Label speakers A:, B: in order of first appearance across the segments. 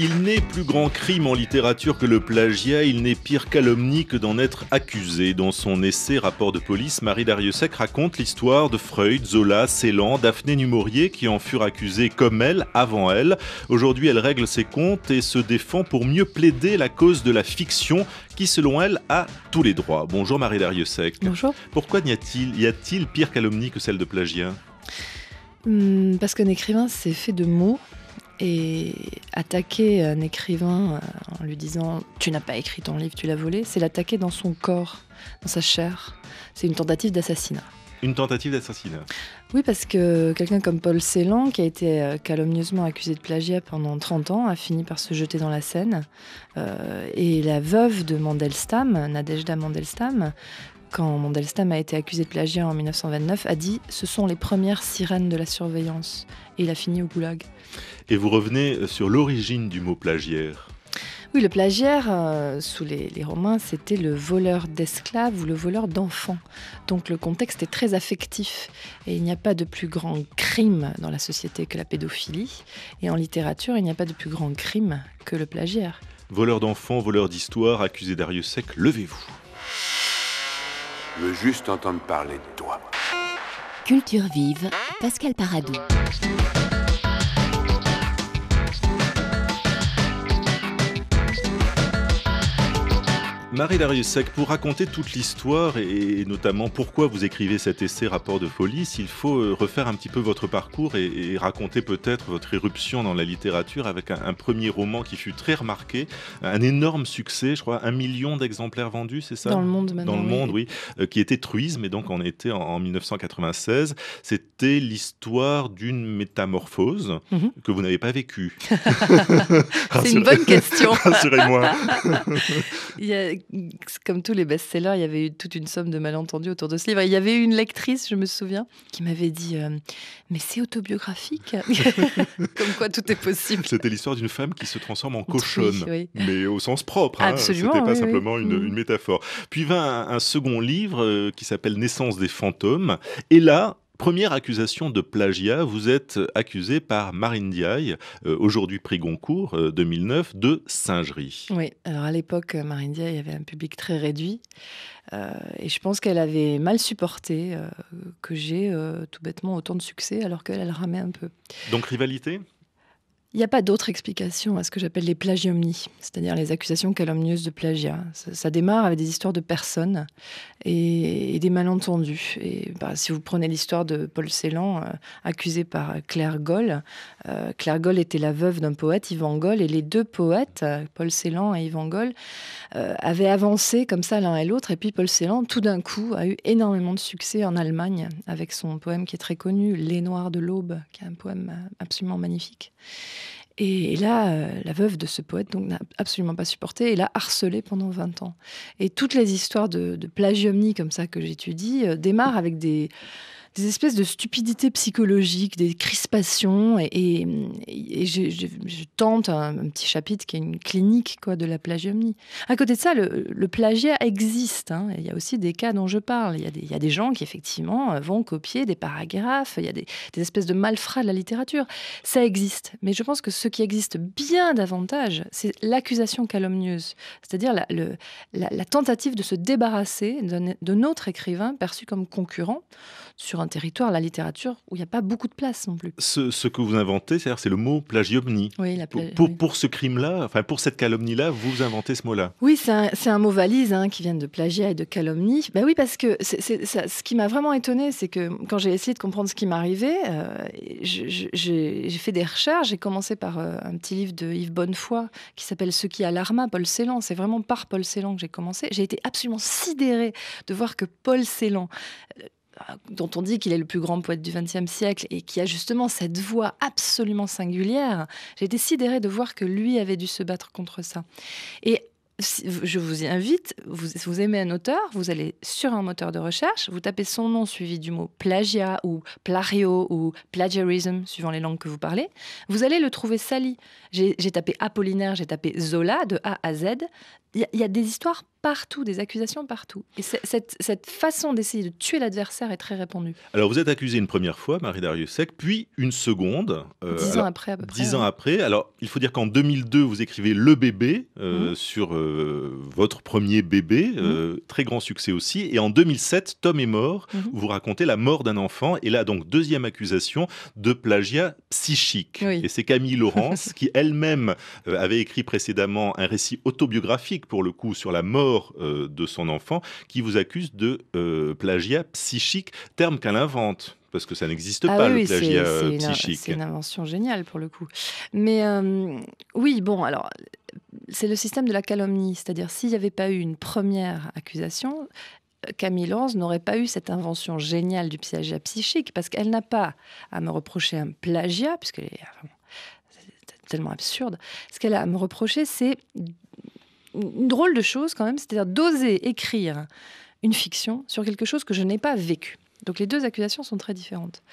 A: Il n'est plus grand crime en littérature que le plagiat, il n'est pire calomnie que d'en être accusé. Dans son essai Rapport de police, Marie Darrieussecq raconte l'histoire de Freud, Zola, Celan, Daphné du Maurier qui en furent accusés comme elle, avant elle. Aujourd'hui, elle règle ses comptes et se défend pour mieux plaider la cause de la fiction qui, selon elle, a tous les droits. Bonjour Marie Darrieussecq.
B: Bonjour.
A: Pourquoi y a-t-il pire calomnie que celle de plagiat ?
B: Parce qu'un écrivain, c'est fait de mots. Et attaquer un écrivain en lui disant « tu n'as pas écrit ton livre, tu l'as volé », c'est l'attaquer dans son corps, dans sa chair. C'est une tentative d'assassinat.
A: Une tentative d'assassinat ?
B: Oui, parce que quelqu'un comme Paul Celan, qui a été calomnieusement accusé de plagiat pendant 30 ans, a fini par se jeter dans la Seine. Et la veuve de Mandelstam, Nadejda Mandelstam, quand Mandelstam a été accusé de plagiat en 1929, a dit « ce sont les premières sirènes de la surveillance ». Et il a fini au goulag.
A: Et vous revenez sur l'origine du mot plagiaire.
B: Oui, le plagiaire, sous les Romains, c'était le voleur d'esclaves ou le voleur d'enfants. Donc le contexte est très affectif. Et il n'y a pas de plus grand crime dans la société que la pédophilie. Et en littérature, il n'y a pas de plus grand crime que le plagiaire.
A: Voleur d'enfants, voleur d'histoire, accusé Darrieussecq, levez-vous.
C: Je veux juste entendre parler de toi.
D: Culture vive, Pascal Paradou.
A: Marie Darrieussecq, pour raconter toute l'histoire et notamment pourquoi vous écrivez cet essai Rapport de police, il faut refaire un petit peu votre parcours et raconter peut-être votre éruption dans la littérature avec un premier roman qui fut très remarqué, un énorme succès, je crois, 1 million d'exemplaires vendus, c'est ça ?
B: Dans le monde maintenant.
A: Dans le monde, oui. Qui était Truisme, et donc on était en 1996. C'était l'histoire d'une métamorphose que vous n'avez pas vécue.
B: C'est une bonne question.
A: Rassurez-moi.
B: Comme tous les best-sellers, il y avait eu toute une somme de malentendus autour de ce livre. Il y avait eu une lectrice, je me souviens, qui m'avait dit « mais c'est autobiographique ?» Comme quoi tout est possible.
A: C'était l'histoire d'une femme qui se transforme en cochonne,
B: oui.
A: Mais au sens propre.
B: Absolument,
A: c'était pas
B: oui,
A: simplement
B: oui.
A: une métaphore. Puis vint un second livre qui s'appelle Naissance des fantômes. Et là, première accusation de plagiat, vous êtes accusé par Marine Ndiaye, aujourd'hui prix Goncourt 2009, de singerie.
B: Oui, alors à l'époque, Marine Ndiaye avait un public très réduit. Et je pense qu'elle avait mal supporté que j'ai tout bêtement autant de succès alors qu'elle ramait un peu.
A: Donc rivalité ?
B: Il n'y a pas d'autre explication à ce que j'appelle les plagiomnies, c'est-à-dire les accusations calomnieuses de plagiat. Ça démarre avec des histoires de personnes et des malentendus. Et si vous prenez l'histoire de Paul Celan, accusé par Claire Goll, Claire Goll était la veuve d'un poète, Yvan Goll, et les deux poètes, Paul Celan et Yvan Goll, avaient avancé comme ça l'un et l'autre. Et puis Paul Celan, tout d'un coup, a eu énormément de succès en Allemagne avec son poème qui est très connu, Les Noirs de l'Aube, qui est un poème absolument magnifique. Et là, la veuve de ce poète donc, n'a absolument pas supporté et l'a harcelé pendant 20 ans. Et toutes les histoires de plagiomnie comme ça que j'étudie démarrent avec des espèces de stupidités psychologiques, des crispations. Et je tente un petit chapitre qui est une clinique de la plagiomnie. À côté de ça, le plagiat existe. Il y a aussi des cas dont je parle. Il y a des gens qui, effectivement, vont copier des paragraphes. Il y a des espèces de malfrats de la littérature. Ça existe. Mais je pense que ce qui existe bien davantage, c'est l'accusation calomnieuse. C'est-à-dire la tentative de se débarrasser de notre écrivain perçu comme concurrent sur un territoire, la littérature, où il n'y a pas beaucoup de place non plus.
A: Ce que vous inventez, c'est le mot plagiomnie.
B: Oui,
A: pour ce crime-là, enfin pour cette calomnie-là, vous inventez ce mot-là.
B: Oui, c'est un mot valise qui vient de plagiat et de calomnie. Oui, parce que ce qui m'a vraiment étonnée, c'est que quand j'ai essayé de comprendre ce qui m'arrivait, j'ai fait des recherches. J'ai commencé par un petit livre de Yves Bonnefoy qui s'appelle « Ce qui alarma Paul Celan ». C'est vraiment par Paul Celan que j'ai commencé. J'ai été absolument sidérée de voir que Paul Celan, dont on dit qu'il est le plus grand poète du XXe siècle et qui a justement cette voix absolument singulière, j'ai été sidérée de voir que lui avait dû se battre contre ça. Et je vous y invite, vous aimez un auteur, vous allez sur un moteur de recherche, vous tapez son nom suivi du mot plagiat ou plagio ou plagiarism, suivant les langues que vous parlez, vous allez le trouver sali. J'ai tapé Apollinaire, j'ai tapé Zola, de A à Z. il y a des histoires partout, des accusations partout. Et cette façon d'essayer de tuer l'adversaire est très répandue.
A: Alors, vous êtes accusée une première fois, Marie Dariussec, puis une seconde.
B: 10 ans après, à peu près.
A: 10 ans
B: Ouais.
A: après. Alors, il faut dire qu'en 2002, vous écrivez Le bébé
B: Mhm.
A: sur votre premier bébé, très grand succès aussi. Et en 2007, Tom est mort.
B: Mhm.
A: Vous racontez la mort d'un enfant. Et là, donc, deuxième accusation de plagiat psychique.
B: Oui.
A: Et c'est Camille Laurence qui elle-même avait écrit précédemment un récit autobiographique, pour le coup, sur la mort de son enfant, qui vous accuse de plagiat psychique, terme qu'elle invente. Parce que ça n'existe
B: Ah
A: pas,
B: oui,
A: le
B: oui,
A: plagiat
B: c'est
A: psychique.
B: une invention géniale pour le coup. Mais oui, bon, alors, c'est le système de la calomnie. C'est-à-dire, s'il n'y avait pas eu une première accusation, Camille Laurence n'aurait pas eu cette invention géniale du plagiat psychique, parce qu'elle n'a pas à me reprocher un plagiat, puisqu'elle est c'est tellement absurde. Ce qu'elle a à me reprocher, c'est une drôle de chose quand même, c'est-à-dire d'oser écrire une fiction sur quelque chose que je n'ai pas vécu. Donc les deux accusations sont très différentes.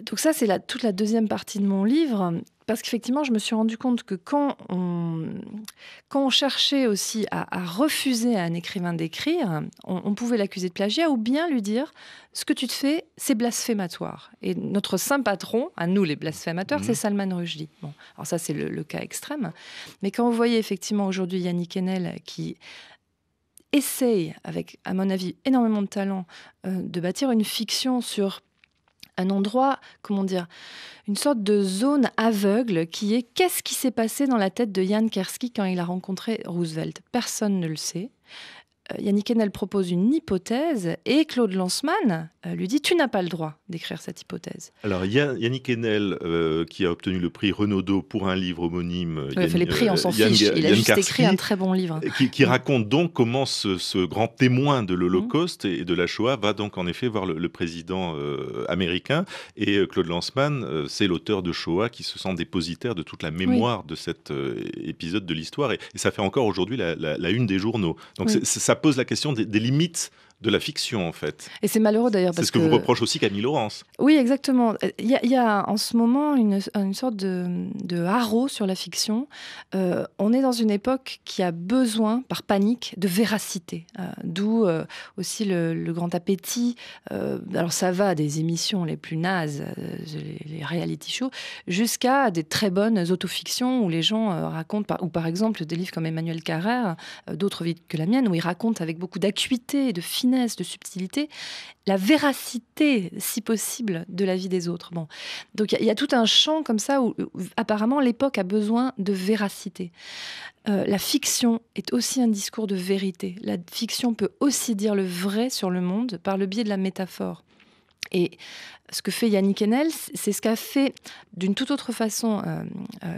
B: Donc ça, c'est toute la deuxième partie de mon livre, parce qu'effectivement, je me suis rendu compte que quand on cherchait aussi à refuser à un écrivain d'écrire, on pouvait l'accuser de plagiat ou bien lui dire « ce que tu te fais, c'est blasphématoire ». Et notre saint patron, à nous les blasphémateurs, c'est Salman Rushdie. Bon, alors ça, c'est le cas extrême. Mais quand vous voyez effectivement aujourd'hui Yannick Enel qui essaye, avec, à mon avis, énormément de talent, de bâtir une fiction sur un endroit, comment dire, une sorte de zone aveugle qui est qu'est-ce qui s'est passé dans la tête de Jan Kerski quand il a rencontré Roosevelt. Personne ne le sait. Yannick Enel propose une hypothèse et Claude Lanzmann lui dit « tu n'as pas le droit d'écrire cette hypothèse ».
A: Alors, Yannick Enel, qui a obtenu le prix Renaudot pour un livre homonyme.
B: Les prix, on s'en fiche. Il a juste écrit un très bon livre.
A: Qui raconte donc comment ce grand témoin de l'Holocauste et de la Shoah va donc en effet voir le président américain. Et Claude Lanzmann, c'est l'auteur de Shoah qui se sent dépositaire de toute la mémoire de cet épisode de l'histoire. Et ça fait encore aujourd'hui la une des journaux. Donc ça pose la question des limites de la fiction, en fait.
B: Et c'est malheureux d'ailleurs.
A: C'est ce que vous reproche aussi Camille Laurence.
B: Oui, exactement. Il y a en ce moment une sorte de haro sur la fiction. On est dans une époque qui a besoin, par panique, de véracité. D'où aussi le grand appétit. Alors ça va des émissions les plus nazes, les reality shows, jusqu'à des très bonnes autofictions où les gens racontent, ou par exemple des livres comme Emmanuel Carrère, D'autres vies que la mienne, où il raconte avec beaucoup d'acuité, de finesse, de subtilité, la véracité, si possible, de la vie des autres. Bon. Donc il y a tout un champ comme ça où apparemment l'époque a besoin de véracité. La fiction est aussi un discours de vérité. La fiction peut aussi dire le vrai sur le monde par le biais de la métaphore. Et ce que fait Yannick Enel, c'est ce qu'a fait d'une toute autre façon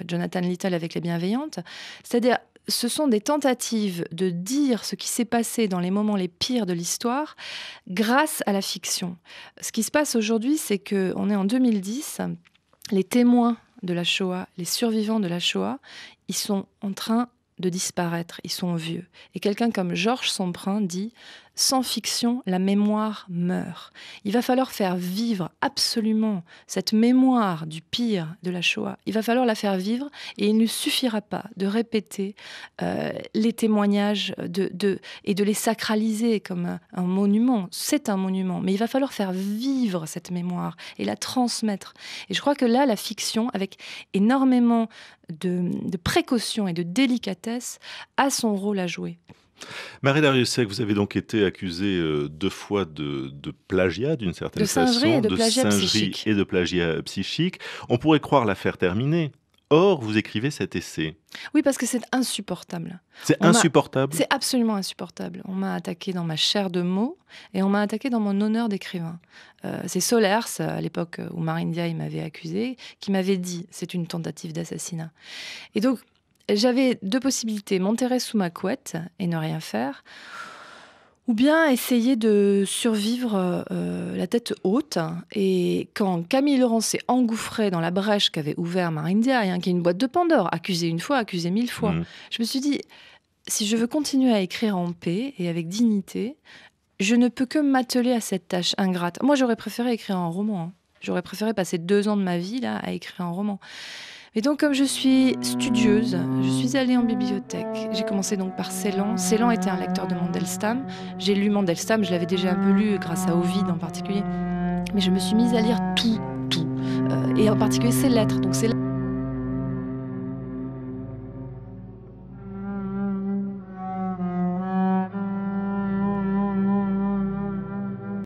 B: Jonathan Little avec Les Bienveillantes. C'est-à-dire, ce sont des tentatives de dire ce qui s'est passé dans les moments les pires de l'histoire grâce à la fiction. Ce qui se passe aujourd'hui, c'est qu'on est en 2010, les témoins de la Shoah, les survivants de la Shoah, ils sont en train de disparaître, ils sont vieux. Et quelqu'un comme Georges Semprin dit « Sans fiction, la mémoire meurt ». Il va falloir faire vivre absolument cette mémoire du pire de la Shoah. Il va falloir la faire vivre et il ne suffira pas de répéter les témoignages et de les sacraliser comme un monument. C'est un monument, mais il va falloir faire vivre cette mémoire et la transmettre. Et je crois que là, la fiction, avec énormément de précaution et de délicatesse, a son rôle à jouer.
A: Marie Dariussec, vous avez donc été accusée 2 fois de plagiat, d'une certaine façon.
B: De singerie et de plagiat
A: singerie
B: psychique.
A: et de plagiat psychique. On pourrait croire l'affaire terminée. Or, vous écrivez cet essai.
B: Oui, parce que c'est insupportable.
A: C'est insupportable.
B: C'est absolument insupportable. On m'a attaqué dans ma chair de mots et on m'a attaqué dans mon honneur d'écrivain. C'est Solers, à l'époque où Marine Diaye m'avait accusé, qui m'avait dit « c'est une tentative d'assassinat ». Et donc, j'avais 2 possibilités, m'enterrer sous ma couette et ne rien faire, ou bien essayer de survivre la tête haute. Et quand Camille Laurence s'est engouffrée dans la brèche qu'avait ouvert Marine Diaye, qui est une boîte de Pandore, accusée une fois, accusée 1000 fois, je me suis dit, si je veux continuer à écrire en paix et avec dignité, je ne peux que m'atteler à cette tâche ingrate. Moi, j'aurais préféré écrire un roman. J'aurais préféré passer 2 ans de ma vie là, à écrire un roman. Et donc, comme je suis studieuse, je suis allée en bibliothèque. J'ai commencé donc par Celan. Celan était un lecteur de Mandelstam. J'ai lu Mandelstam, je l'avais déjà un peu lu grâce à Ovide en particulier. Mais je me suis mise à lire tout. Et en particulier ses lettres. Donc, ses lettres